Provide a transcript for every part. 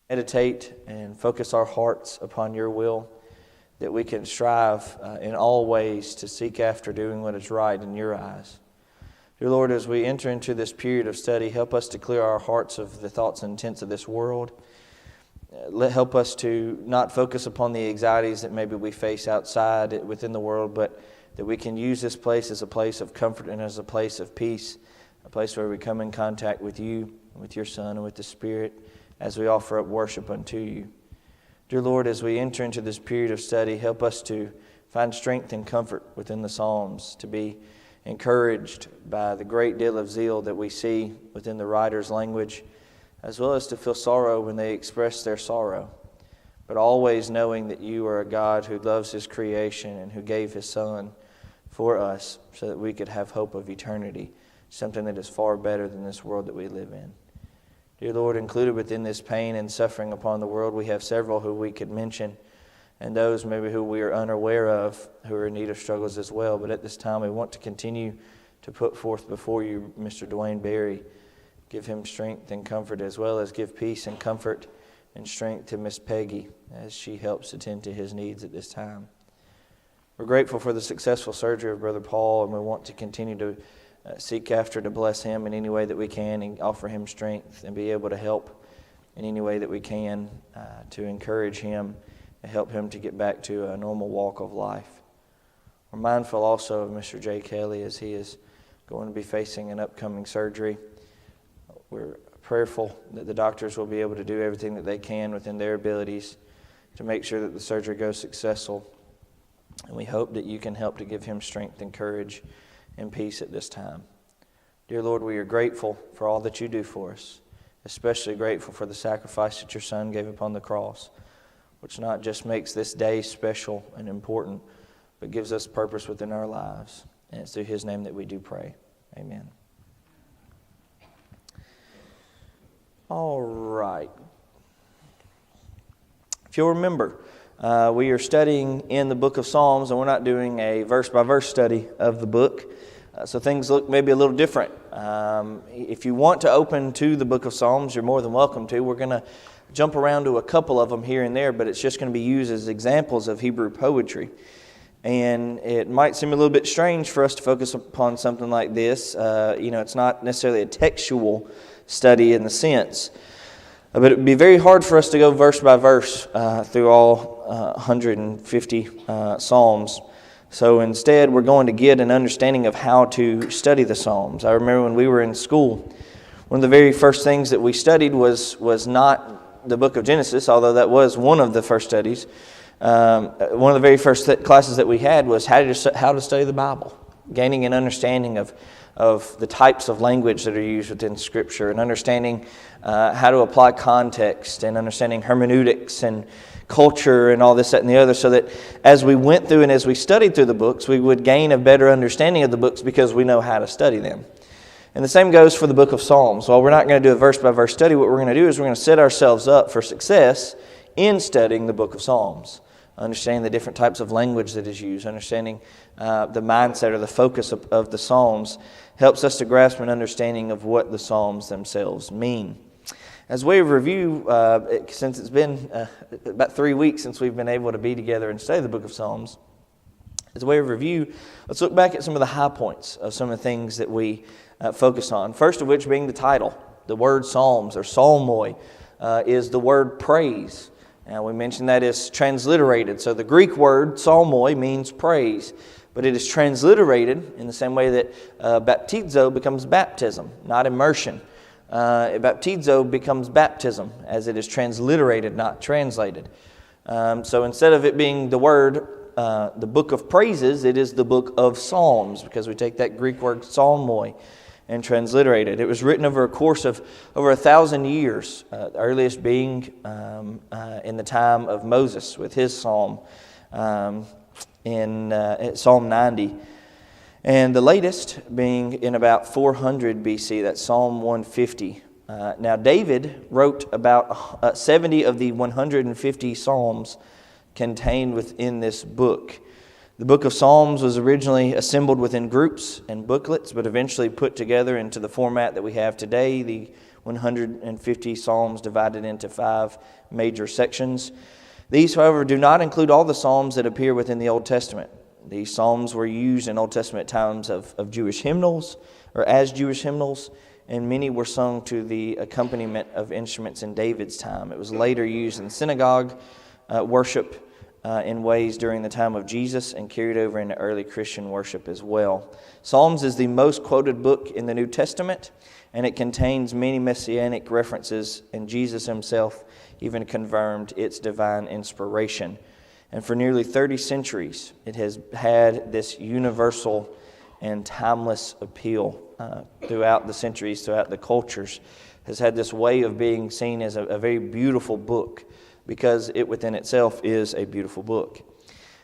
meditate and focus our hearts upon your will, that we can strive in all ways to seek after doing what is right in your eyes. Dear Lord, as we enter into this period of study, help us to clear our hearts of the thoughts and intents of this world. Help us to not focus upon the anxieties that maybe we face outside within the world, but that we can use this place as a place of comfort and as a place of peace, a place where we come in contact with you, with your Son, and with the Spirit as we offer up worship unto you. Dear Lord, as we enter into this period of study, help us to find strength and comfort within the Psalms, to be encouraged by the great deal of zeal that we see within the writer's language, as well as to feel sorrow when they express their sorrow, but always knowing that you are a God who loves His creation and who gave His Son for us so that we could have hope of eternity, something that is far better than this world that we live in. Dear Lord, included within this pain and suffering upon the world, we have several who we could mention, and those maybe who we are unaware of who are in need of struggles as well. But at this time, we want to continue to put forth before you Mr. Dwayne Berry. Give him strength and comfort, as well as give peace and comfort and strength to Miss Peggy as she helps attend to his needs at this time. We're grateful for the successful surgery of Brother Paul, and we want to continue to seek after to bless him in any way that we can and offer him strength and be able to help in any way that we can to encourage him and help him to get back to a normal walk of life. We're mindful also of Mr. J. Kelly as he is going to be facing an upcoming surgery. We're prayerful that the doctors will be able to do everything that they can within their abilities to make sure that the surgery goes successful. And we hope that you can help to give him strength and courage and peace at this time. Dear Lord, we are grateful for all that you do for us, especially grateful for the sacrifice that your Son gave upon the cross, which not just makes this day special and important, but gives us purpose within our lives. And it's through His name that we do pray. Amen. All right. If you'll remember, we are studying in the book of Psalms, and we're not doing a verse-by-verse study of the book. So things look maybe a little different. If you want to open to the book of Psalms, you're more than welcome to. We're going to jump around to a couple of them here and there, but it's just going to be used as examples of Hebrew poetry. And it might seem a little bit strange for us to focus upon something like this. It's not necessarily a textual study in the sense. But it would be very hard for us to go verse by verse through all 150 Psalms. So instead, we're going to get an understanding of how to study the Psalms. I remember when we were in school, one of the very first things that we studied was not the book of Genesis, although that was one of the first studies. One of the very first classes that we had was how to study the Bible, gaining an understanding of the types of language that are used within Scripture, and understanding how to apply context, and understanding hermeneutics and culture and all this, that, and the other, so that as we went through and as we studied through the books, we would gain a better understanding of the books because we know how to study them. And the same goes for the book of Psalms. While we're not going to do a verse-by-verse study, what we're going to do is we're going to set ourselves up for success in studying the book of Psalms, understanding the different types of language that is used, understanding the mindset or the focus of the Psalms helps us to grasp an understanding of what the Psalms themselves mean. As a way of review, since it's been about 3 weeks since we've been able to be together and study the book of Psalms, as a way of review, let's look back at some of the high points of some of the things that we focus on. First of which being the title. The word Psalms or psalmoi is the word praise. Now we mentioned that is transliterated. So the Greek word psalmoi means praise, but it is transliterated in the same way that baptizo becomes baptism, not immersion. Baptizo becomes baptism as it is transliterated, not translated. So instead of it being the word, the book of praises, it is the book of psalms, because we take that Greek word psalmoi and transliterate it. It was written over a course of over 1,000 years, the earliest being in the time of Moses with his psalm in Psalm 90. And the latest being in about 400 BC, that's Psalm 150. Now David wrote about 70 of the 150 Psalms contained within this book. The book of Psalms was originally assembled within groups and booklets, but eventually put together into the format that we have today, 150 psalms divided into 5 major sections. These, however, do not include all the psalms that appear within the Old Testament. These psalms were used in Old Testament times of Jewish hymnals, or as Jewish hymnals, and many were sung to the accompaniment of instruments in David's time. It was later used in synagogue worship in ways during the time of Jesus and carried over into early Christian worship as well. Psalms is the most quoted book in the New Testament, and it contains many messianic references, and Jesus himself even confirmed its divine inspiration. And for nearly 30 centuries, it has had this universal and timeless appeal throughout the centuries, throughout the cultures, has had this way of being seen as a very beautiful book, because it within itself is a beautiful book.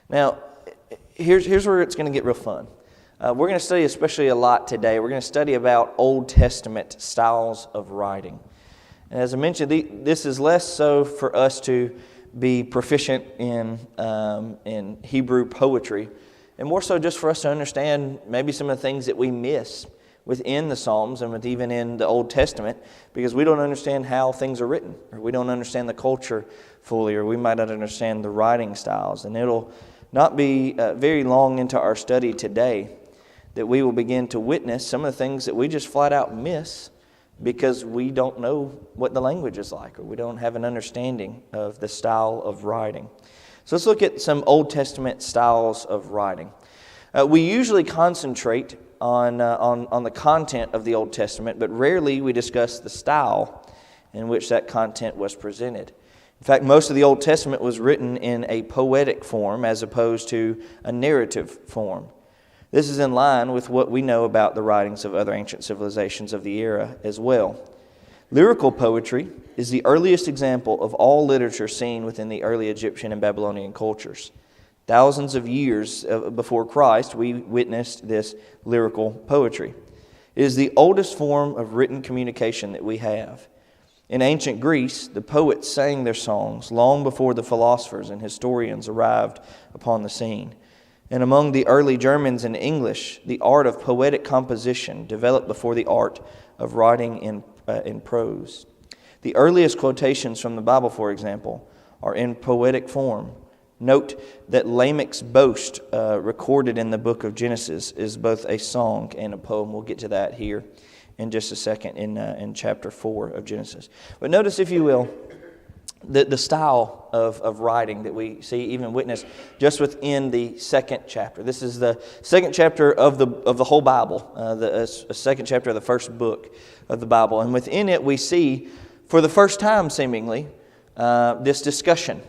Now, here's where it's going to get real fun. We're going to study especially a lot today. We're going to study about Old Testament styles of writing. And as I mentioned, this is less so for us to be proficient in Hebrew poetry, and more so just for us to understand maybe some of the things that we miss within the Psalms and even in the Old Testament, because we don't understand how things are written, or we don't understand the culture fully, or we might not understand the writing styles. And it'll not be very long into our study today that we will begin to witness some of the things that we just flat out miss because we don't know what the language is like, or we don't have an understanding of the style of writing. So let's look at some Old Testament styles of writing. We usually concentrate on the content of the Old Testament, but rarely we discuss the style in which that content was presented. In fact, most of the Old Testament was written in a poetic form as opposed to a narrative form. This is in line with what we know about the writings of other ancient civilizations of the era as well. Lyrical poetry is the earliest example of all literature seen within the early Egyptian and Babylonian cultures. Thousands of years before Christ, we witnessed this lyrical poetry. It is the oldest form of written communication that we have. In ancient Greece, the poets sang their songs long before the philosophers and historians arrived upon the scene. And among the early Germans and English, the art of poetic composition developed before the art of writing in prose. The earliest quotations from the Bible, for example, are in poetic form. Note that Lamech's boast, recorded in the book of Genesis, is both a song and a poem. We'll get to that here in just a second in chapter 4 of Genesis. But notice, if you will, the style of writing that we see even witnessed just within the second chapter. This is the second chapter of the whole Bible, the second chapter of the first book of the Bible. And within it we see, for the first time seemingly, this discussion.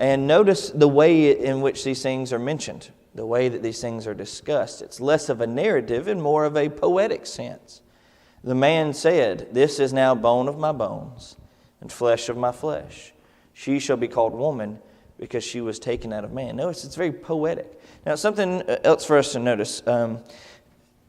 And notice the way in which these things are mentioned, the way that these things are discussed. It's less of a narrative and more of a poetic sense. The man said, "This is now bone of my bones and flesh of my flesh. She shall be called woman because she was taken out of man." Notice it's very poetic. Now, something else for us to notice, and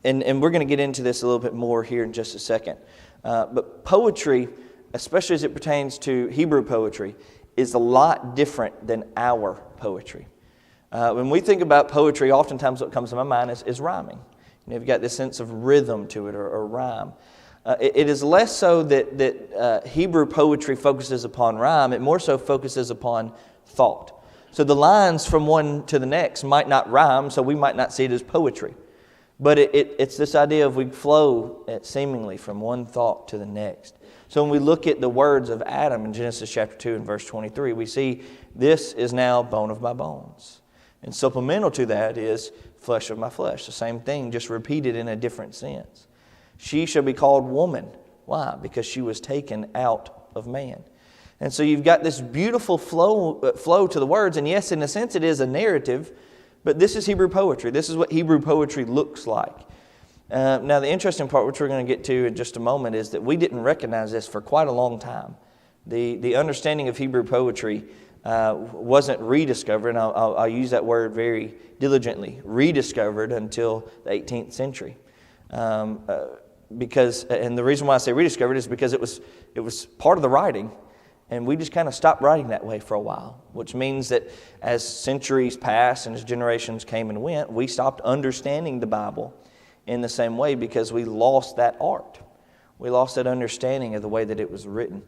we're going to get into this a little bit more here in just a second. But poetry, especially as it pertains to Hebrew poetry, is a lot different than our poetry. When we think about poetry, oftentimes what comes to my mind is rhyming. You've got this sense of rhythm to it, or rhyme. It is less so that Hebrew poetry focuses upon rhyme. It more so focuses upon thought. So the lines from one to the next might not rhyme, so we might not see it as poetry. But it's this idea of we flow seemingly from one thought to the next. So when we look at the words of Adam in Genesis chapter 2 and verse 23, we see, "This is now bone of my bones." And supplemental to that is flesh of my flesh. The same thing, just repeated in a different sense. "She shall be called woman." Why? Because she was taken out of man. And so you've got this beautiful flow to the words. And yes, in a sense, it is a narrative, but this is Hebrew poetry. This is what Hebrew poetry looks like. Now, the interesting part, which we're going to get to in just a moment, is that we didn't recognize this for quite a long time. The understanding of Hebrew poetry wasn't rediscovered, and I'll use that word very diligently, rediscovered until the 18th century. And the reason why I say rediscovered is because it was part of the writing, and we just kind of stopped writing that way for a while, which means that as centuries passed and as generations came and went, we stopped understanding the Bible in the same way because we lost that art. We lost that understanding of the way that it was written.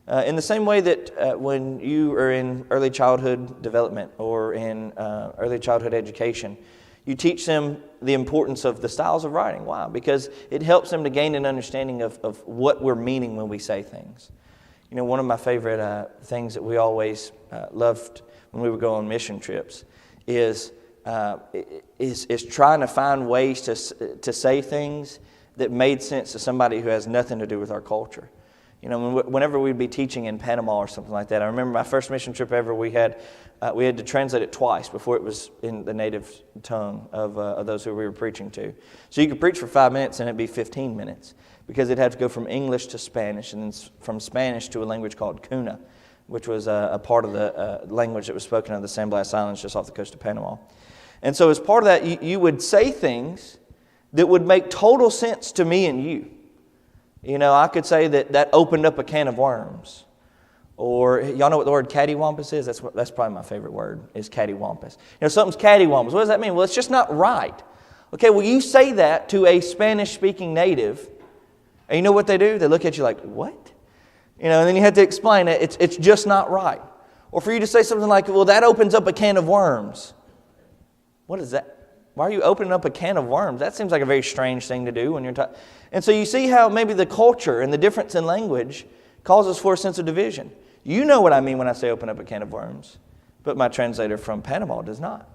In the same way that when you are in early childhood development or in early childhood education, you teach them the importance of the styles of writing. Why? Because it helps them to gain an understanding of what we're meaning when we say things. You know, one of my favorite things that we always loved when we would go on mission trips is trying to find ways to say things that made sense to somebody who has nothing to do with our culture. You know, whenever we'd be teaching in Panama or something like that, I remember my first mission trip ever, we had to translate it twice before it was in the native tongue of those who we were preaching to. So you could preach for 5 minutes and it'd be 15 minutes because it had to go from English to Spanish and then from Spanish to a language called Cuna, which was a part of the language that was spoken on the San Blas Islands just off the coast of Panama. And so as part of that, you would say things that would make total sense to me and you. You know, I could say that opened up a can of worms. Or, y'all know what the word cattywampus is? That's probably my favorite word, is cattywampus. You know, something's cattywampus. What does that mean? Well, it's just not right. Okay, well, you say that to a Spanish-speaking native, and you know what they do? They look at you like, what? You know, and then you have to explain it. It's just not right. Or for you to say something like, well, that opens up a can of worms. What is that? Why are you opening up a can of worms? That seems like a very strange thing to do when you're talking. And so you see how maybe the culture and the difference in language causes for a sense of division. You know what I mean when I say open up a can of worms, but my translator from Panama does not.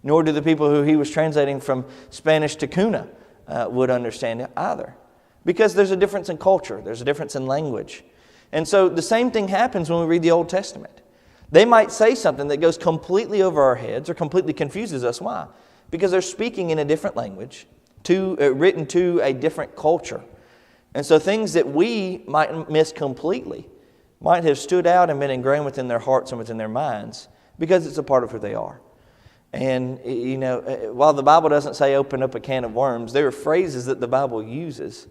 Nor do the people who he was translating from Spanish to Cuna would understand it either. Because there's a difference in culture. There's a difference in language. And so the same thing happens when we read the Old Testament. They might say something that goes completely over our heads or completely confuses us. Why? Because they're speaking in a different language, written to a different culture. And so things that we might miss completely might have stood out and been ingrained within their hearts and within their minds because it's a part of who they are. And, you know, while the Bible doesn't say open up a can of worms, there are phrases that the Bible uses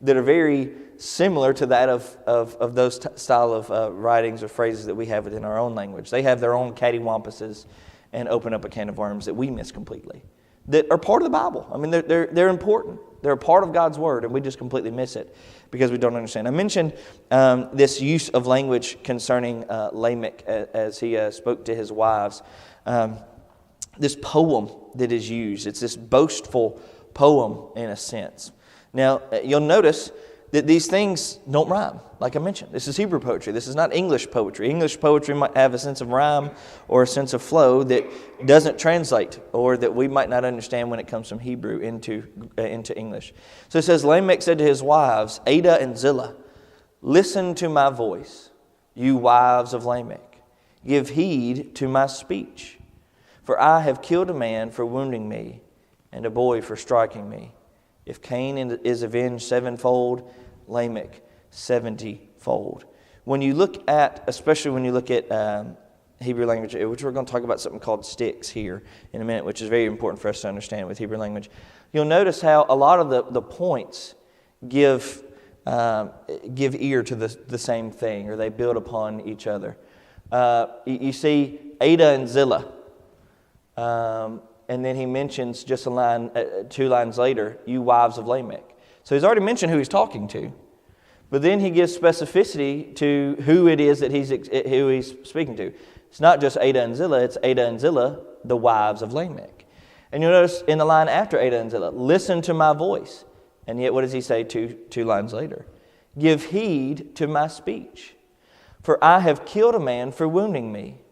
that are very similar to that of those style of writings or phrases that we have within our own language. They have their own cattywampuses and open up a can of worms that we miss completely, that are part of the Bible. I mean, they're important. They're a part of God's Word, and we just completely miss it because we don't understand. I mentioned this use of language concerning Lamech as he spoke to his wives. This poem that is used, it's this boastful poem in a sense. Now, you'll notice that these things don't rhyme, like I mentioned. This is Hebrew poetry. This is not English poetry. English poetry might have a sense of rhyme or a sense of flow that doesn't translate or that we might not understand when it comes from Hebrew into English. So it says, Lamech said to his wives, Adah and Zillah, listen to my voice, you wives of Lamech. Give heed to my speech. For I have killed a man for wounding me and a boy for striking me. If Cain is avenged sevenfold, Lamech 70-fold. When you look at, especially when you look at Hebrew language, which we're going to talk about something called sticks here in a minute, which is very important for us to understand with Hebrew language, you'll notice how a lot of the points give ear to the same thing, or they build upon each other. You see Adah and Zillah. And then he mentions just two lines later, you wives of Lamech. So he's already mentioned who he's talking to. But then he gives specificity to who it is that who he's speaking to. It's not just Adah and Zillah, it's Adah and Zillah, the wives of Lamech. And you'll notice in the line after Adah and Zillah, listen to my voice. And yet what does he say two lines later? Give heed to my speech. For I have killed a man for wounding me,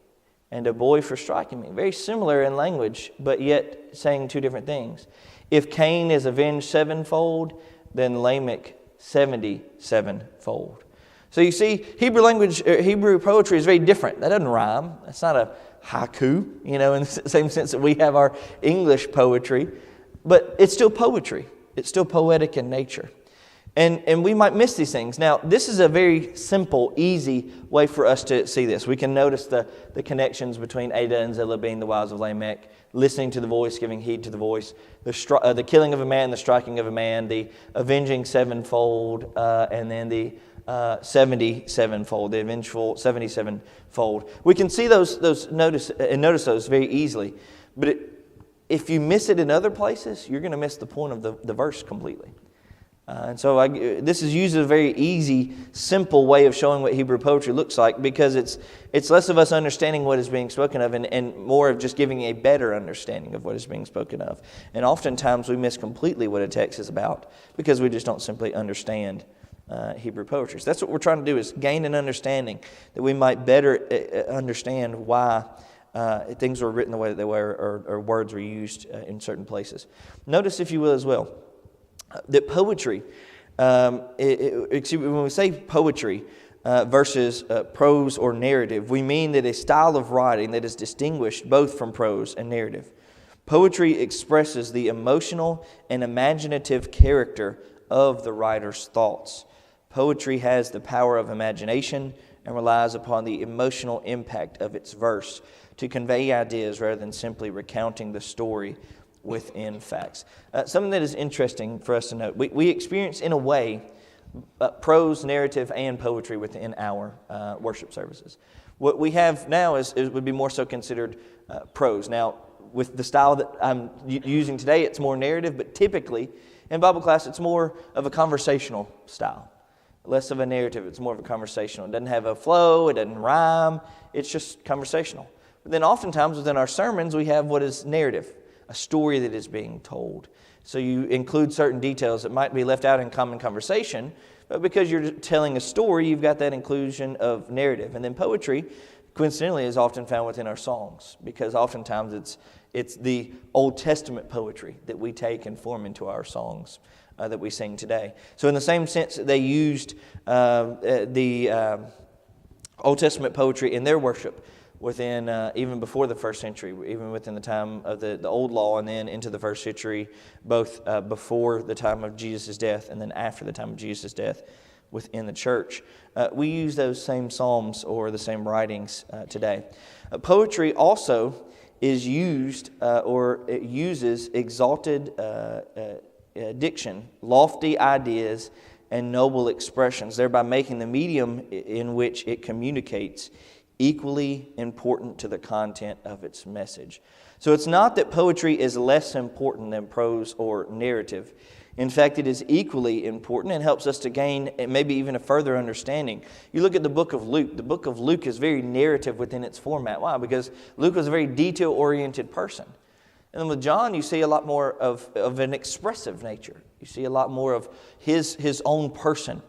and a boy for striking me. Very similar in language, but yet saying two different things. If Cain is avenged sevenfold, then Lamech 77-fold. So you see, Hebrew poetry is very different. That doesn't rhyme. That's not a haiku, in the same sense that we have our English poetry. But it's still poetry. It's still poetic in nature. And we might miss these things. Now, this is a very simple, easy way for us to see this. We can notice the connections between Adah and Zillah being the wives of Lamech, listening to the voice, giving heed to the voice, the killing of a man, the striking of a man, the avenging sevenfold, and then the 77-fold, the avengeful 77-fold. We can see those notice those very easily. But if you miss it in other places, you're going to miss the point of the verse completely. And so this is used as a very easy, simple way of showing what Hebrew poetry looks like, because it's less of us understanding what is being spoken of and more of just giving a better understanding of what is being spoken of. And oftentimes we miss completely what a text is about because we just don't simply understand Hebrew poetry. So that's what we're trying to do, is gain an understanding that we might better understand why things were written the way that they were, or words were used in certain places. Notice, if you will, as well, that poetry, when we say poetry versus prose or narrative, we mean that a style of writing that is distinguished both from prose and narrative. Poetry expresses the emotional and imaginative character of the writer's thoughts. Poetry has the power of imagination and relies upon the emotional impact of its verse to convey ideas rather than simply recounting the story within facts. Something that is interesting for us to note, we experience, in a way, prose, narrative, and poetry within our worship services. What we have now would be more so considered prose. Now, with the style that I'm using today, it's more narrative, but typically in Bible class, it's more of a conversational style. Less of a narrative, it's more of a conversational. It doesn't have a flow, it doesn't rhyme, it's just conversational. But then oftentimes within our sermons, we have what is narrative, a story that is being told. So you include certain details that might be left out in common conversation, but because you're telling a story, you've got that inclusion of narrative. And then poetry, coincidentally, is often found within our songs, because oftentimes it's the Old Testament poetry that we take and form into our songs that we sing today. So in the same sense that they used the Old Testament poetry in their worship, within even before the first century, even within the time of the old law, and then into the first century, both before the time of Jesus' death and then after the time of Jesus' death within the church. We use those same psalms or the same writings today. Poetry also is used or it uses exalted diction, lofty ideas, and noble expressions, thereby making the medium in which it communicates equally important to the content of its message. So it's not that poetry is less important than prose or narrative. In fact, it is equally important and helps us to gain maybe even a further understanding. You look at the book of Luke. The book of Luke is very narrative within its format. Why? Because Luke was a very detail-oriented person. And then with John, you see a lot more of an expressive nature. You see a lot more of his own person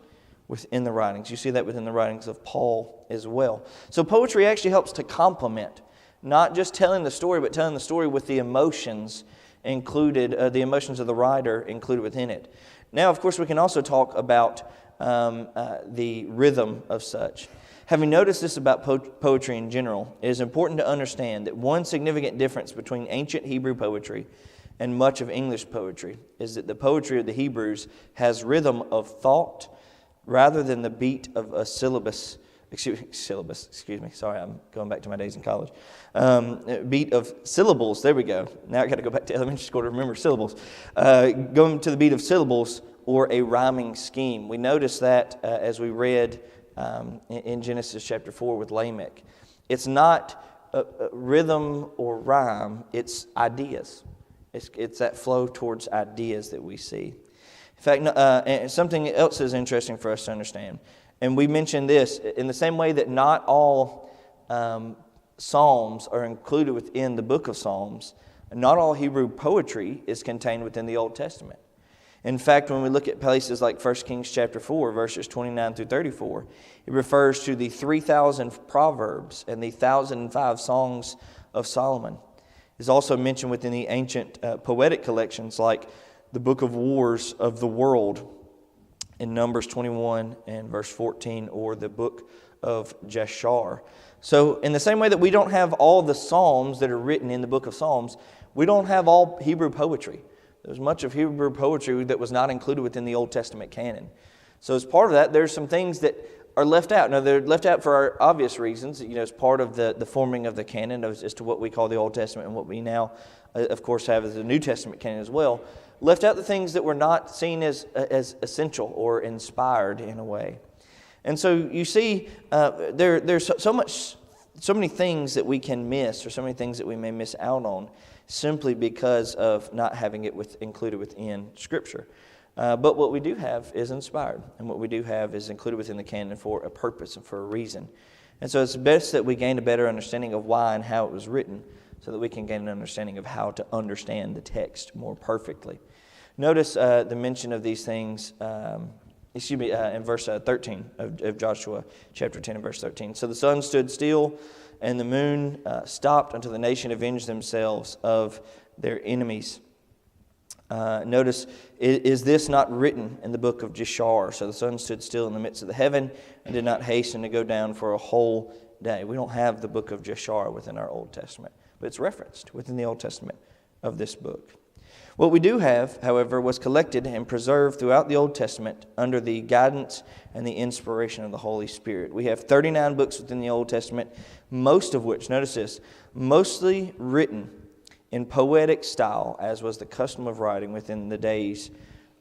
within the writings. You see that within the writings of Paul as well. So poetry actually helps to complement, not just telling the story, but telling the story with the emotions included, the emotions of the writer included within it. Now, of course, we can also talk about the rhythm of such. Having noticed this about poetry in general, it is important to understand that one significant difference between ancient Hebrew poetry and much of English poetry is that the poetry of the Hebrews has rhythm of thought rather than the beat of a syllabus. Excuse me. Sorry, I'm going back to my days in college. Beat of syllables. There we go. Now I got to go back to elementary school to remember syllables. Going to the beat of syllables or a rhyming scheme. We notice that as we read in Genesis chapter 4 with Lamech. It's not rhythm or rhyme. It's ideas. It's that flow towards ideas that we see. In fact, something else is interesting for us to understand. And we mentioned this in the same way that not all Psalms are included within the book of Psalms. Not all Hebrew poetry is contained within the Old Testament. In fact, when we look at places like 1 Kings chapter 4, verses 29 through 34, it refers to the 3,000 Proverbs and the 1,005 Songs of Solomon. It's also mentioned within the ancient poetic collections like the Book of Wars of the World in Numbers 21 and verse 14, or the Book of Jashar. So in the same way that we don't have all the Psalms that are written in the book of Psalms, we don't have all Hebrew poetry. There's much of Hebrew poetry that was not included within the Old Testament canon. So as part of that, there's some things that are left out. Now, they're left out for our obvious reasons, as part of the forming of the canon as to what we call the Old Testament and what we now, of course, have as the New Testament canon as well. Left out the things that were not seen as essential or inspired in a way. And so you see, there's so many things that we can miss, or so many things that we may miss out on, simply because of not having it included within Scripture. But what we do have is inspired, and what we do have is included within the canon for a purpose and for a reason. And so it's best that we gain a better understanding of why and how it was written, so that we can gain an understanding of how to understand the text more perfectly. Notice the mention of these things, in verse 13 of Joshua chapter 10 and verse 13. So the sun stood still, and the moon stopped until the nation avenged themselves of their enemies. Notice, is this not written in the book of Jashar? So the sun stood still in the midst of the heaven and did not hasten to go down for a whole day. We don't have the book of Jashar within our Old Testament, but it's referenced within the Old Testament of this book. What we do have, however, was collected and preserved throughout the Old Testament under the guidance and the inspiration of the Holy Spirit. We have 39 books within the Old Testament, most of which, notice this, mostly written in poetic style, as was the custom of writing within the days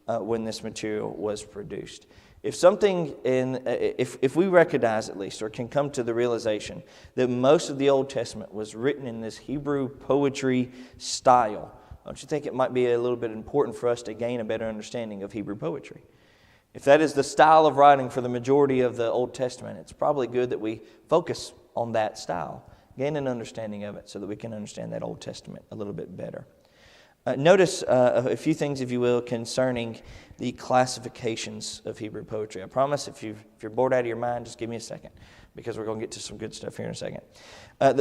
when this material was produced. If we recognize at least, or can come to the realization that most of the Old Testament was written in this Hebrew poetry style, don't you think it might be a little bit important for us to gain a better understanding of Hebrew poetry? If that is the style of writing for the majority of the Old Testament, it's probably good that we focus on that style, gain an understanding of it so that we can understand that Old Testament a little bit better. Notice a few things, if you will, concerning the classifications of Hebrew poetry. I promise if you're bored out of your mind, just give me a second, because we're going to get to some good stuff here in a second.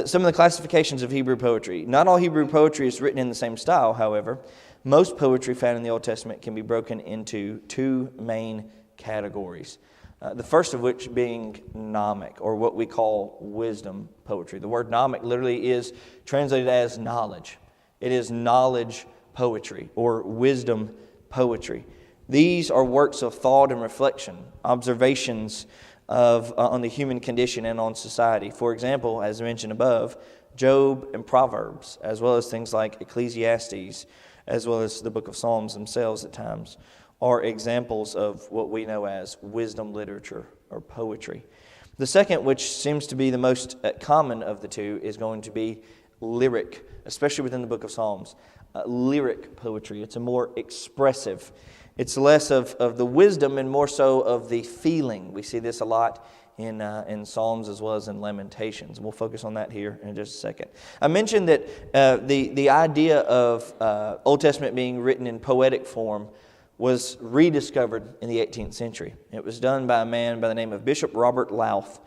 Some of the classifications of Hebrew poetry. Not all Hebrew poetry is written in the same style, however. Most poetry found in the Old Testament can be broken into two main categories. The first of which being gnomic, or what we call wisdom poetry. The word gnomic literally is translated as knowledge. It is knowledge poetry, or wisdom poetry. These are works of thought and reflection, observations on the human condition and on society. For example, as mentioned above, Job and Proverbs, as well as things like Ecclesiastes, as well as the book of Psalms themselves at times, are examples of what we know as wisdom literature or poetry. The second, which seems to be the most common of the two, is going to be lyric, especially within the book of Psalms. Lyric poetry. It's a more expressive. It's less of the wisdom and more so of the feeling. We see this a lot in Psalms as well as in Lamentations. We'll focus on that here in just a second. I mentioned that the idea of Old Testament being written in poetic form was rediscovered in the 18th century. It was done by a man by the name of Bishop Robert Louth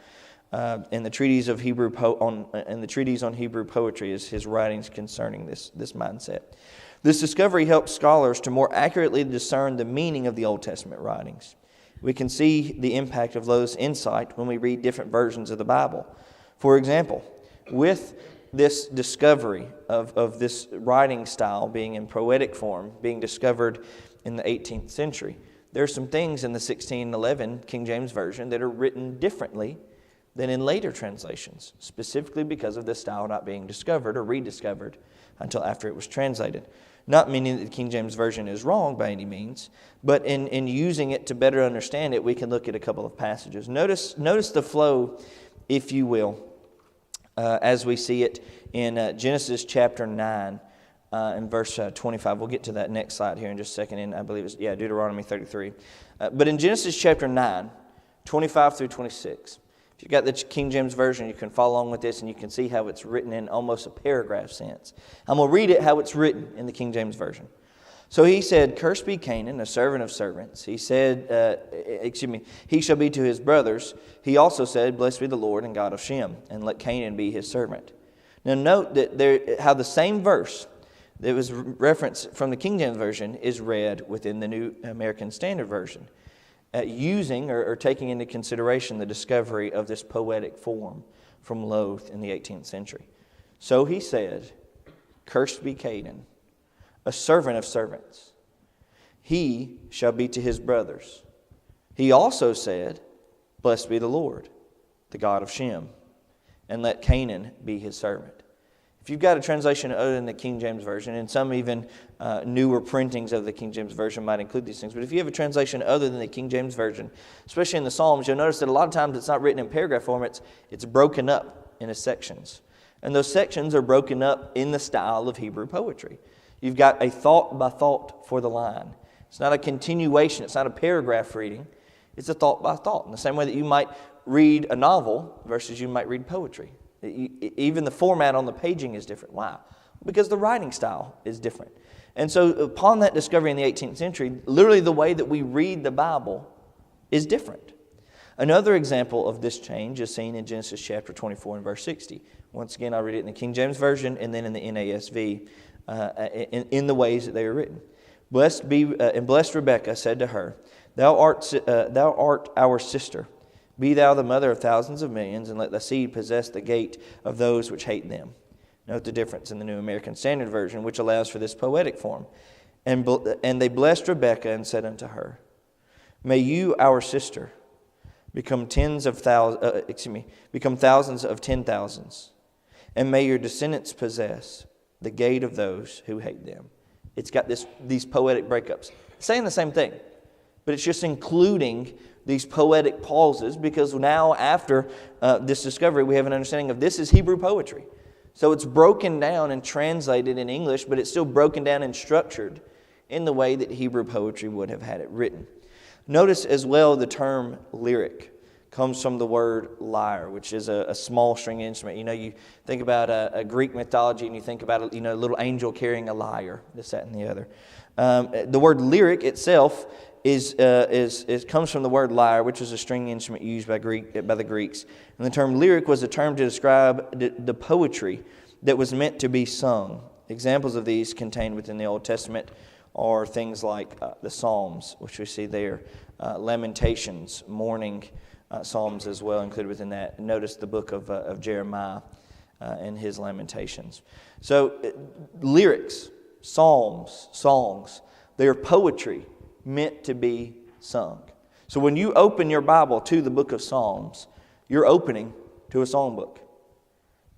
in the treatise of on Hebrew poetry, is his writings concerning this mindset. This discovery helped scholars to more accurately discern the meaning of the Old Testament writings. We can see the impact of Louth's insight when we read different versions of the Bible. For example, with this discovery of this writing style being in poetic form, being discovered in the 18th century, there are some things in the 1611 King James Version that are written differently than in later translations, specifically because of this style not being discovered or rediscovered until after it was translated. Not meaning that the King James Version is wrong by any means, but in using it to better understand it, we can look at a couple of passages. Notice the flow, if you will, as we see it in Genesis chapter 9 and verse 25. We'll get to that next slide here in just a second, and I believe it's Deuteronomy 33. But in Genesis chapter 9, 25 through 26, if you've got the King James Version, you can follow along with this, and you can see how it's written in almost a paragraph sense. I'm going to read it how it's written in the King James Version. So he said, "Cursed be Canaan, a servant of servants. He said, he shall be to his brothers. He also said, Blessed be the Lord and God of Shem, and let Canaan be his servant." Now note that how the same verse that was referenced from the King James Version is read within the New American Standard Version, using or taking into consideration the discovery of this poetic form from Louth in the 18th century. So he said, "Cursed be Canaan, a servant of servants. He shall be to his brothers. He also said, Blessed be the Lord, the God of Shem, and let Canaan be his servant." If you've got a translation other than the King James Version, and some even newer printings of the King James Version might include these things, but if you have a translation other than the King James Version, especially in the Psalms, you'll notice that a lot of times it's not written in paragraph form, it's broken up into sections. And those sections are broken up in the style of Hebrew poetry. You've got a thought by thought for the line. It's not a continuation. It's not a paragraph reading. It's a thought by thought. In the same way that you might read a novel versus you might read poetry. Even the format on the paging is different. Why? Because the writing style is different. And so upon that discovery in the 18th century, literally the way that we read the Bible is different. Another example of this change is seen in Genesis chapter 24 and verse 60. Once again, I read it in the King James Version and then in the NASV in the ways that they are written. Blessed Rebekah said to her, Thou art our sister. Be thou the mother of thousands of millions, and let thy seed possess the gate of those which hate them. Note the difference in the New American Standard Version, which allows for this poetic form. And they blessed Rebekah and said unto her, May you, our sister, become thousands of 10,000s, and may your descendants possess the gate of those who hate them. It's got these poetic breakups. It's saying the same thing, but it's just including these poetic pauses, because now after this discovery we have an understanding of this is Hebrew poetry. So it's broken down and translated in English, but it's still broken down and structured in the way that Hebrew poetry would have had it written. Notice as well the term lyric comes from the word lyre, which is a small string instrument. You know, you think about a Greek mythology and you think about a little angel carrying a lyre, this, that, and the other. The word lyric itself comes from the word lyre, which is a string instrument used by the Greeks. And the term lyric was a term to describe the poetry that was meant to be sung. Examples of these contained within the Old Testament are things like the Psalms, which we see there, Lamentations, mourning Psalms as well included within that. Notice the book of Jeremiah and his Lamentations. So lyrics, psalms, songs, they are poetry meant to be sung. So when you open your Bible to the book of Psalms, you're opening to a songbook.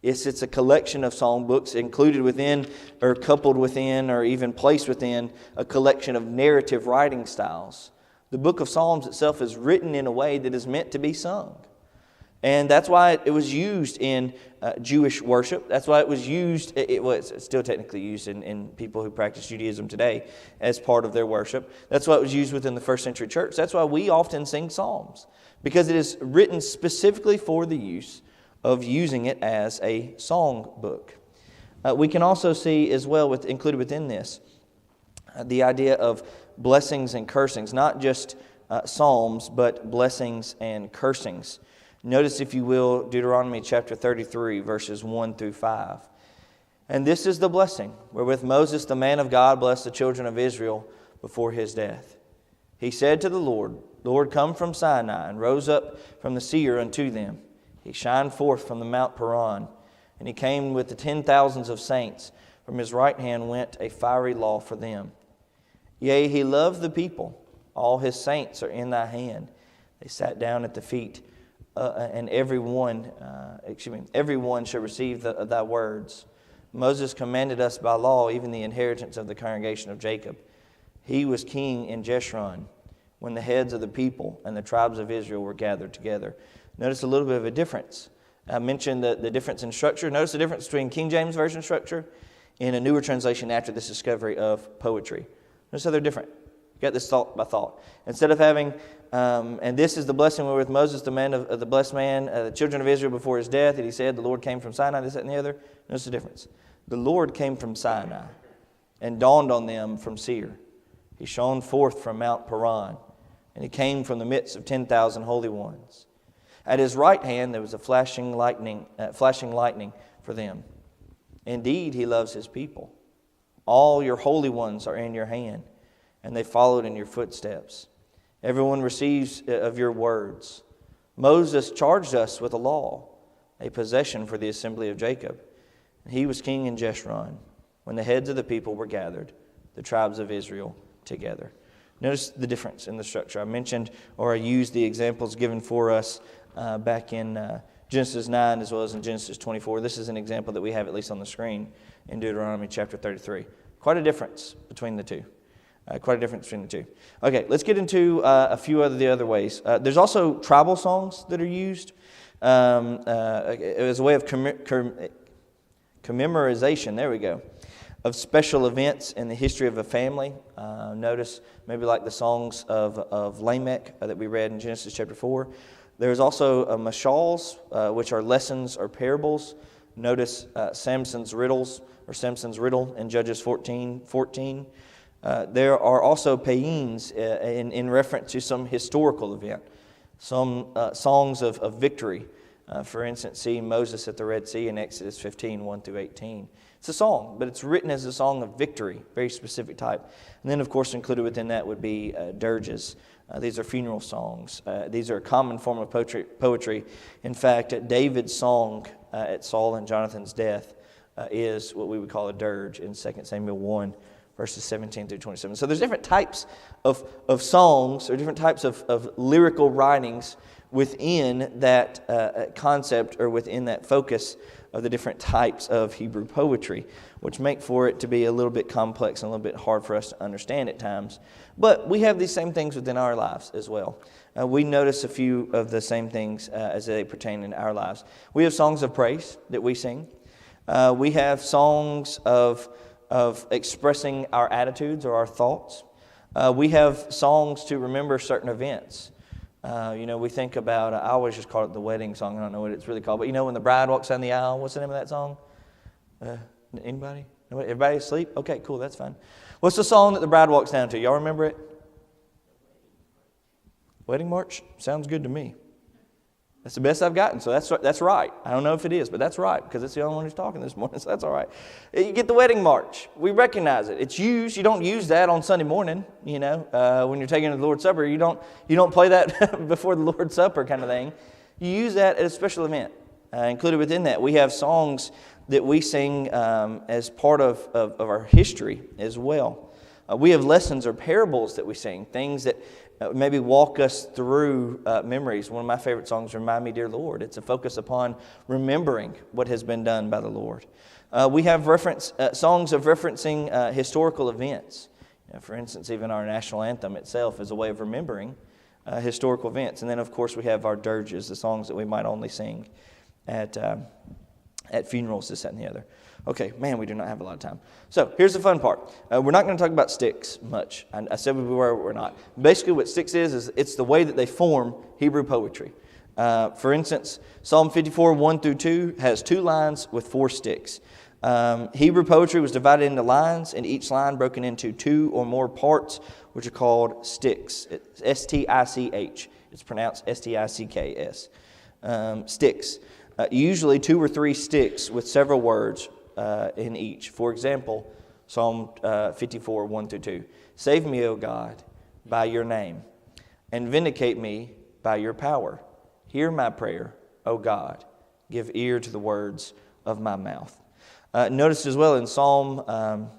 It's a collection of songbooks included within or coupled within or even placed within a collection of narrative writing styles. The book of Psalms itself is written in a way that is meant to be sung. And that's why it was used in Jewish worship. That's why it was used, it's still technically used in people who practice Judaism today as part of their worship. That's why it was used within the first century church. That's why we often sing psalms, because it is written specifically for the use of using it as a song book. We can also see as well, included within this, the idea of blessings and cursings, not just psalms, but blessings and cursings. Notice, if you will, Deuteronomy chapter 33, verses 1 through 5. And this is the blessing wherewith Moses, the man of God, blessed the children of Israel before his death. He said to the Lord, Lord, come from Sinai, and rose up from the seer unto them. He shined forth from the Mount Paran, and he came with the 10,000s of saints. From his right hand went a fiery law for them. Yea, he loved the people. All his saints are in thy hand. They sat down at the feet, and everyone shall receive thy words. Moses commanded us by law, even the inheritance of the congregation of Jacob. He was king in Jeshurun, when the heads of the people and the tribes of Israel were gathered together. Notice a little bit of a difference. I mentioned the difference in structure. Notice the difference between King James Version structure and a newer translation after this discovery of poetry. Notice how they're different. You got this thought by thought. Instead of having, and this is the blessing wherewith Moses, the man of the blessed man, the children of Israel before his death, that he said, the Lord came from Sinai, this, that, and the other. Notice the difference. The Lord came from Sinai and dawned on them from Seir. He shone forth from Mount Paran, and he came from the midst of 10,000 holy ones. At his right hand there was a flashing lightning for them. Indeed, he loves his people. All your holy ones are in your hand, and they followed in your footsteps. Everyone receives of your words. Moses charged us with a law, a possession for the assembly of Jacob. And he was king in Jeshurun, when the heads of the people were gathered, the tribes of Israel together. Notice the difference in the structure. I mentioned, or I used the examples given for us back in Genesis 9 as well as in Genesis 24. This is an example that we have at least on the screen in Deuteronomy chapter 33. Quite a difference between the two. Okay, let's get into a few of the other ways. There's also tribal songs that are used as a way of commemorization. There we go. special events in the history of a family. Notice maybe like the songs of Lamech that we read in Genesis chapter 4. There's also mashals, which are lessons or parables. Notice Samson's riddle in Judges 14:14. There are also paeans in reference to some historical event. Some songs of victory. For instance, see Moses at the Red Sea in Exodus 15:1-18. It's a song, but it's written as a song of victory, very specific type. And then, of course, included within that would be dirges. These are funeral songs. These are a common form of poetry. In fact, David's song at Saul and Jonathan's death is what we would call a dirge in 2 Samuel 1, verses 17-27. So there's different types of songs or different types of lyrical writings within that concept or within that focus of the different types of Hebrew poetry, which make for it to be a little bit complex and a little bit hard for us to understand at times. But we have these same things within our lives as well. We notice a few of the same things as they pertain in our lives. We have songs of praise that we sing. We have songs of expressing our attitudes or our thoughts. We have songs to remember certain events. We think about, I always just call it the wedding song. I don't know what it's really called. But when the bride walks down the aisle, what's the name of that song? Anybody? Everybody asleep? Okay, cool, that's fine. What's the song that the bride walks down to? Y'all remember it? Wedding March? Sounds good to me. That's the best I've gotten, so that's right. I don't know if it is, but that's right, because it's the only one who's talking this morning, so that's all right. You get the wedding march. We recognize it. It's used. You don't use that on Sunday morning, when you're taking to the Lord's Supper. You don't play that before the Lord's Supper kind of thing. You use that at a special event. Included within that, we have songs that we sing as part of our history as well. We have lessons or parables that we sing, things that maybe walk us through memories. One of my favorite songs, Remind Me, Dear Lord. It's a focus upon remembering what has been done by the Lord. We have songs of referencing historical events. For instance, even our national anthem itself is a way of remembering historical events. And then, of course, we have our dirges, the songs that we might only sing at funerals, this, that, and the other. Okay, man, we do not have a lot of time. So here's the fun part. We're not going to talk about sticks much. I said we were, we're not. Basically what sticks is it's the way that they form Hebrew poetry. For instance, Psalm 54, 1-2 has 2 lines with 4 sticks. Hebrew poetry was divided into lines, and each line broken into 2 or more parts, which are called sticks. It's S-T-I-C-H. It's pronounced S-T-I-C-K-S. Sticks. Usually 2 or 3 sticks with several words in each. For example, Psalm 54, 1-2. Save me, O God, by your name, and vindicate me by your power. Hear my prayer, O God. Give ear to the words of my mouth. Notice as well in Psalm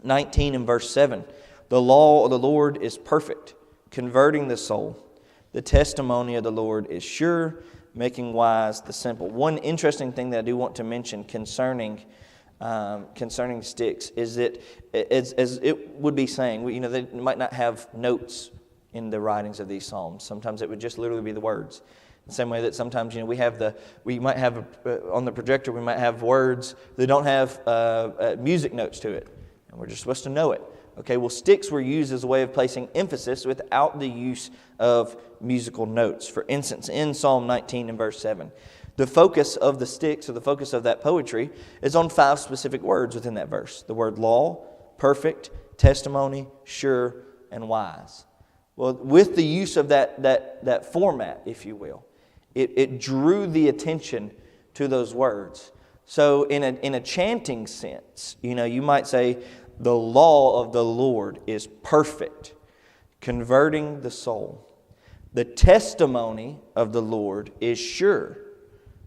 19 and verse 7, the law of the Lord is perfect, converting the soul. The testimony of the Lord is sure, making wise the simple. One interesting thing that I do want to mention concerning sticks is that, as it would be saying, they might not have notes in the writings of these psalms. Sometimes it would just literally be the words. The same way that sometimes we might have on the projector we might have words that don't have music notes to it, and we're just supposed to know it. Okay, well, sticks were used as a way of placing emphasis without the use of musical notes. For instance, in Psalm 19 and verse 7, the focus of the sticks, or the focus of that poetry, is on 5 specific words within that verse. The word law, perfect, testimony, sure, and wise. Well, with the use of that format, if you will, it drew the attention to those words. So in a chanting sense, you might say, the law of the Lord is perfect, converting the soul. The testimony of the Lord is sure,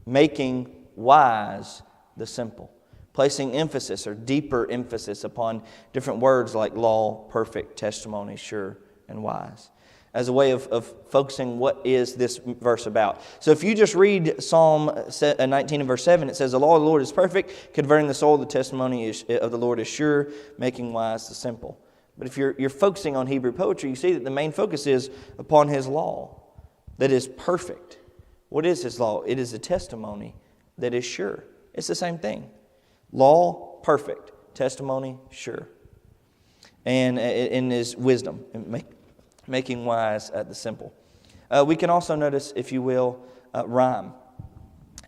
making wise the simple. Placing emphasis or deeper emphasis upon different words like law, perfect, testimony, sure, and wise, as a way of focusing what is this verse about. So if you just read Psalm 19 and verse 7, it says, the law of the Lord is perfect, converting the soul. The testimony of the Lord is sure, making wise the simple. But if you're focusing on Hebrew poetry, you see that the main focus is upon His law that is perfect. What is His law? It is a testimony that is sure. It's the same thing. Law, perfect. testimony, sure. And in His wisdom, and making wise the simple. We can also notice, if you will, rhyme.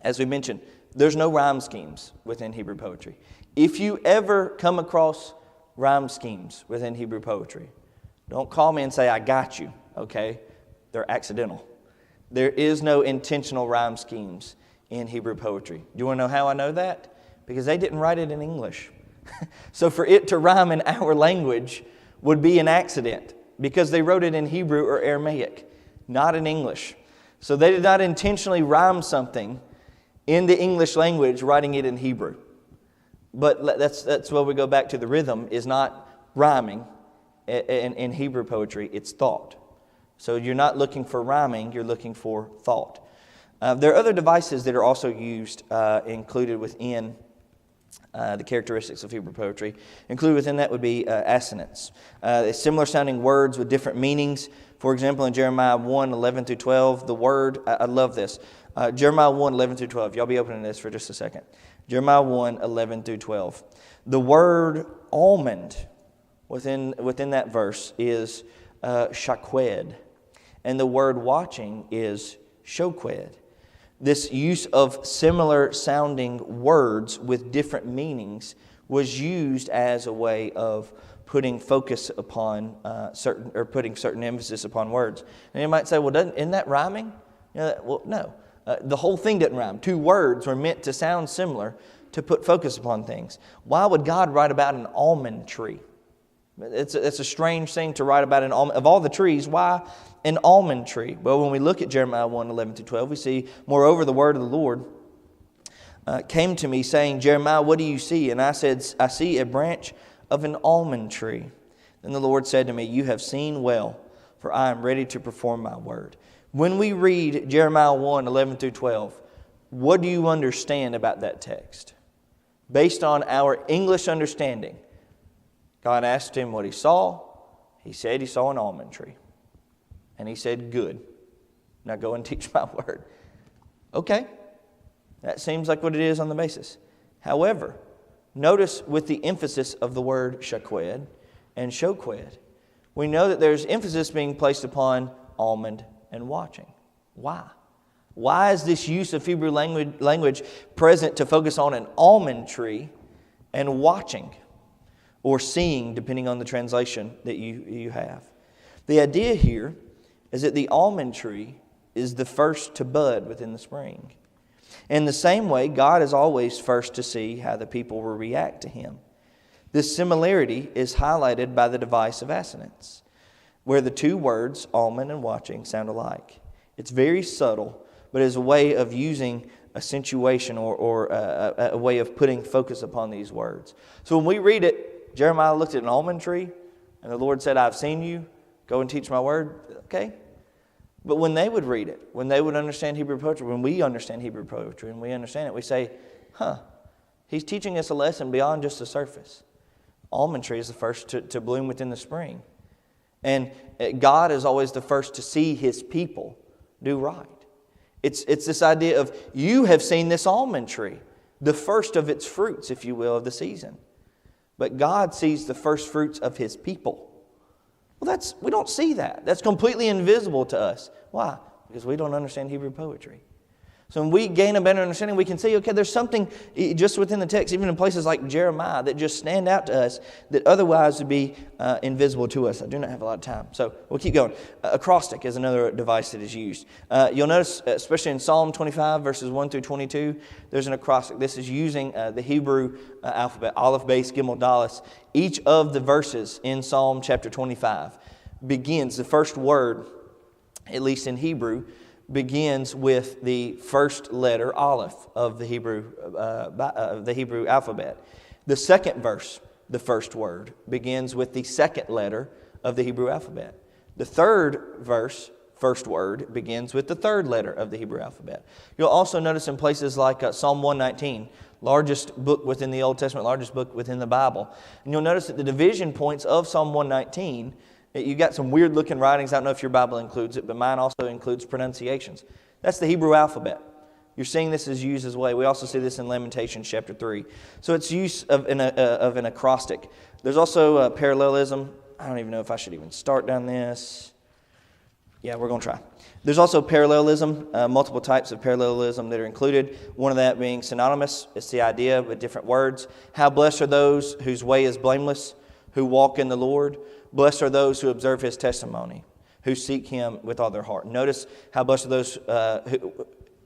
As we mentioned, there's no rhyme schemes within Hebrew poetry. If you ever come across rhyme schemes within Hebrew poetry, don't call me and say, I got you, okay? They're accidental. There is no intentional rhyme schemes in Hebrew poetry. Do you want to know how I know that? Because they didn't write it in English. So for it to rhyme in our language would be an accident, because they wrote it in Hebrew or Aramaic, not in English. So they did not intentionally rhyme something in the English language, writing it in Hebrew. But that's where we go back to the rhythm is not rhyming in Hebrew poetry, it's thought. So you're not looking for rhyming, you're looking for thought. There are other devices that are also used, included within the characteristics of Hebrew poetry. Included within that would be assonance. Similar sounding words with different meanings. For example, in Jeremiah 1, 11 through 12, the word, I love this. Jeremiah 1, 11 through 12. Y'all be opening this for just a second. Jeremiah 1, 11 through 12. The word almond within that verse is shaqued. And the word watching is shoqued. This use of similar sounding words with different meanings was used as a way of putting focus upon putting certain emphasis upon words. And you might say, well, isn't that rhyming? Well, no. The whole thing didn't rhyme. Two words were meant to sound similar to put focus upon things. Why would God write about an almond tree? It's a strange thing to write about an almond. Of all the trees, why an almond tree? Well, when we look at Jeremiah 1, 11 to 12, we see, moreover, the word of the Lord came to me, saying, Jeremiah, what do you see? And I said, I see a branch of an almond tree. Then the Lord said to me, you have seen well, for I am ready to perform my word. When we read Jeremiah 1, 11 through 12, what do you understand about that text? Based on our English understanding, God asked him what he saw. He said he saw an almond tree. And he said, good. Now go and teach my word. Okay. That seems like what it is on the basis. However, notice with the emphasis of the word shaqued and shoqued, we know that there's emphasis being placed upon almond and watching. Why? Why is this use of Hebrew language present to focus on an almond tree and watching or seeing, depending on the translation that you have? The idea here is that the almond tree is the first to bud within the spring. In the same way, God is always first to see how the people will react to Him. This similarity is highlighted by the device of assonance, where the two words, almond and watching, sound alike. It's very subtle, but is a way of using accentuation or a way of putting focus upon these words. So when we read it, Jeremiah looked at an almond tree, and the Lord said, I've seen you, go and teach my word. Okay. But when they would read it, when they would understand Hebrew poetry, when we understand Hebrew poetry and we understand it, we say, He's teaching us a lesson beyond just the surface. Almond tree is the first to bloom within the spring. And God is always the first to see His people do right. It's this idea of, you have seen this almond tree, the first of its fruits, if you will, of the season. But God sees the first fruits of His people. Well, we don't see that. That's completely invisible to us. Why? Because we don't understand Hebrew poetry. So when we gain a better understanding, we can see, okay, there's something just within the text, even in places like Jeremiah, that just stand out to us that otherwise would be invisible to us. I do not have a lot of time, so we'll keep going. Acrostic is another device that is used. You'll notice, especially in Psalm 25, verses 1 through 22, there's an acrostic. This is using the Hebrew alphabet, Aleph, Beis, Gimel, Dalet. Each of the verses in Psalm chapter 25 begins, the first word, at least in Hebrew, begins with the first letter, Aleph, of the Hebrew alphabet. The second verse, the first word, begins with the second letter of the Hebrew alphabet. The third verse, first word, begins with the third letter of the Hebrew alphabet. You'll also notice in places like Psalm 119, largest book within the Old Testament, largest book within the Bible. And you'll notice that the division points of Psalm 119, you got some weird looking writings. I don't know if your Bible includes it, but mine also includes pronunciations. That's the Hebrew alphabet. You're seeing this as used as well. We also see this in Lamentations chapter 3. So it's use of an acrostic. There's also parallelism. I don't even know if I should even start down this. Yeah, we're going to try. There's also parallelism, multiple types of parallelism that are included. One of that being synonymous. It's the idea with different words. How blessed are those whose way is blameless, who walk in the Lord. Blessed are those who observe His testimony, who seek Him with all their heart. Notice how blessed are those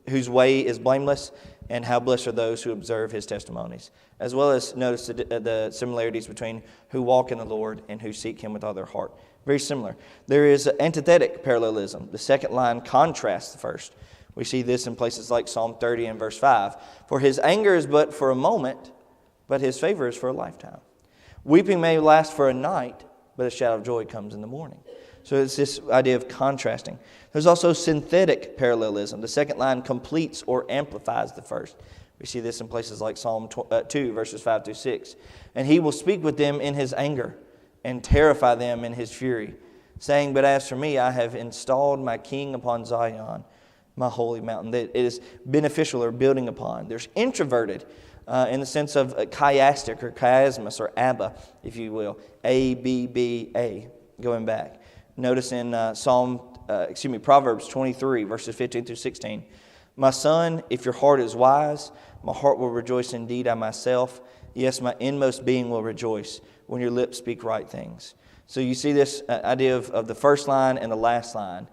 whose way is blameless, and how blessed are those who observe His testimonies. As well as notice the similarities between who walk in the Lord and who seek Him with all their heart. Very similar. There is antithetic parallelism. The second line contrasts the first. We see this in places like Psalm 30 and verse 5. For His anger is but for a moment, but His favor is for a lifetime. Weeping may last for a night, but a shout of joy comes in the morning. So it's this idea of contrasting. There's also synthetic parallelism. The second line completes or amplifies the first. We see this in places like Psalm 2, verses 5 through 6. And He will speak with them in His anger and terrify them in His fury, saying, but as for me, I have installed my king upon Zion, my holy mountain. That it is beneficial or building upon. There's introverted in the sense of chiastic or chiasmus or Abba, if you will. A-B-B-A, going back. Notice in Proverbs 23, verses 15 through 16. My son, if your heart is wise, my heart will rejoice indeed I myself. Yes, my inmost being will rejoice when your lips speak right things. So you see this idea of the first line and the last line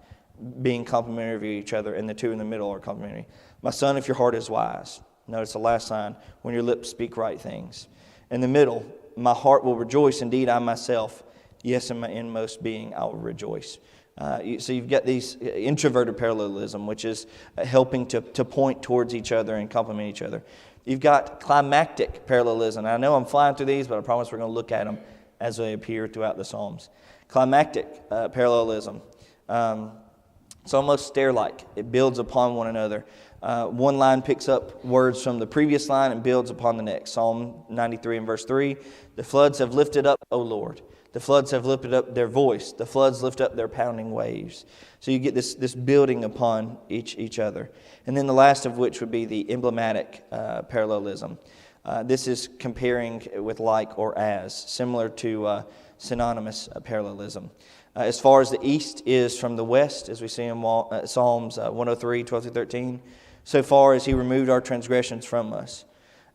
being complementary of each other, and the two in the middle are complementary. My son, if your heart is wise. Notice the last line, when your lips speak right things. In the middle, my heart will rejoice indeed I myself. Yes, in my inmost being, I will rejoice. So you've got these introverted parallelism, which is helping to point towards each other and complement each other. You've got climactic parallelism. I know I'm flying through these, but I promise we're going to look at them as they appear throughout the Psalms. Climactic parallelism. It's almost stair-like. It builds upon one another. One line picks up words from the previous line and builds upon the next. Psalm 93 and verse 3, the floods have lifted up, O Lord. The floods have lifted up their voice. The floods lift up their pounding waves. So you get this building upon each other. And then the last of which would be the emblematic parallelism. This is comparing with like or as, similar to synonymous parallelism. As far as the east is from the west, as we see in Psalms 103, 12 through 13, so far as He removed our transgressions from us.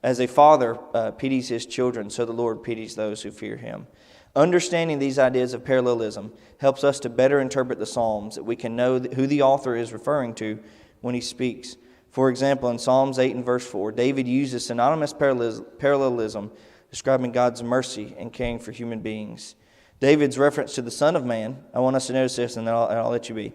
As a father pities his children, so the Lord pities those who fear Him. Understanding these ideas of parallelism helps us to better interpret the Psalms, that we can know who the author is referring to when he speaks. For example, in Psalms 8 and verse 4, David uses synonymous parallelism describing God's mercy and caring for human beings. David's reference to the Son of Man, I want us to notice this, and then I'll let you be.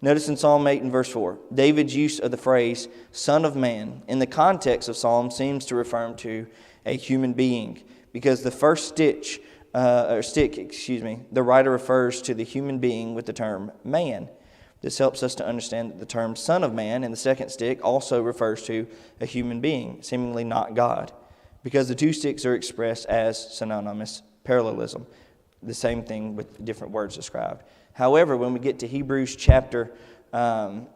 Notice in Psalm 8 and verse 4, David's use of the phrase Son of Man in the context of Psalm seems to refer to a human being, because the first stick, the writer refers to the human being with the term man. This helps us to understand that the term Son of Man in the second stick also refers to a human being, seemingly not God, because the two sticks are expressed as synonymous parallelism. The same thing with different words described. However, when we get to Hebrews chapter 2,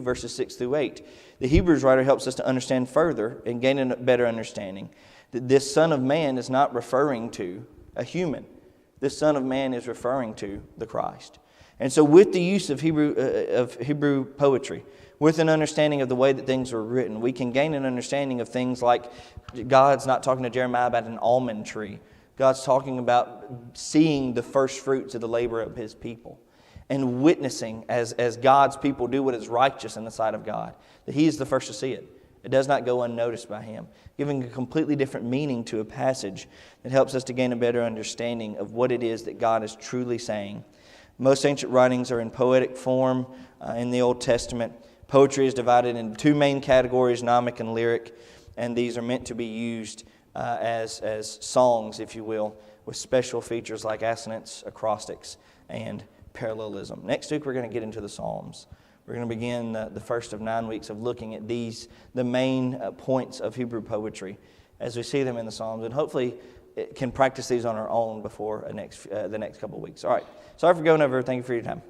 verses 6 through 8, the Hebrews writer helps us to understand further and gain a better understanding that this Son of Man is not referring to a human. This Son of Man is referring to the Christ. And so with the use of Hebrew poetry, with an understanding of the way that things were written, we can gain an understanding of things like God's not talking to Jeremiah about an almond tree. God's talking about seeing the first fruits of the labor of His people and witnessing as God's people do what is righteous in the sight of God, that He is the first to see it. It does not go unnoticed by Him, giving a completely different meaning to a passage that helps us to gain a better understanding of what it is that God is truly saying. Most ancient writings are in poetic form in the Old Testament. Poetry is divided into two main categories, nomic and lyric, and these are meant to be used as songs, if you will, with special features like assonance, acrostics, and parallelism. Next week, we're going to get into the Psalms. We're going to begin the first of 9 weeks of looking at the main points of Hebrew poetry as we see them in the Psalms, and hopefully can practice these on our own before the next couple of weeks. All right. Sorry for going over. Thank you for your time.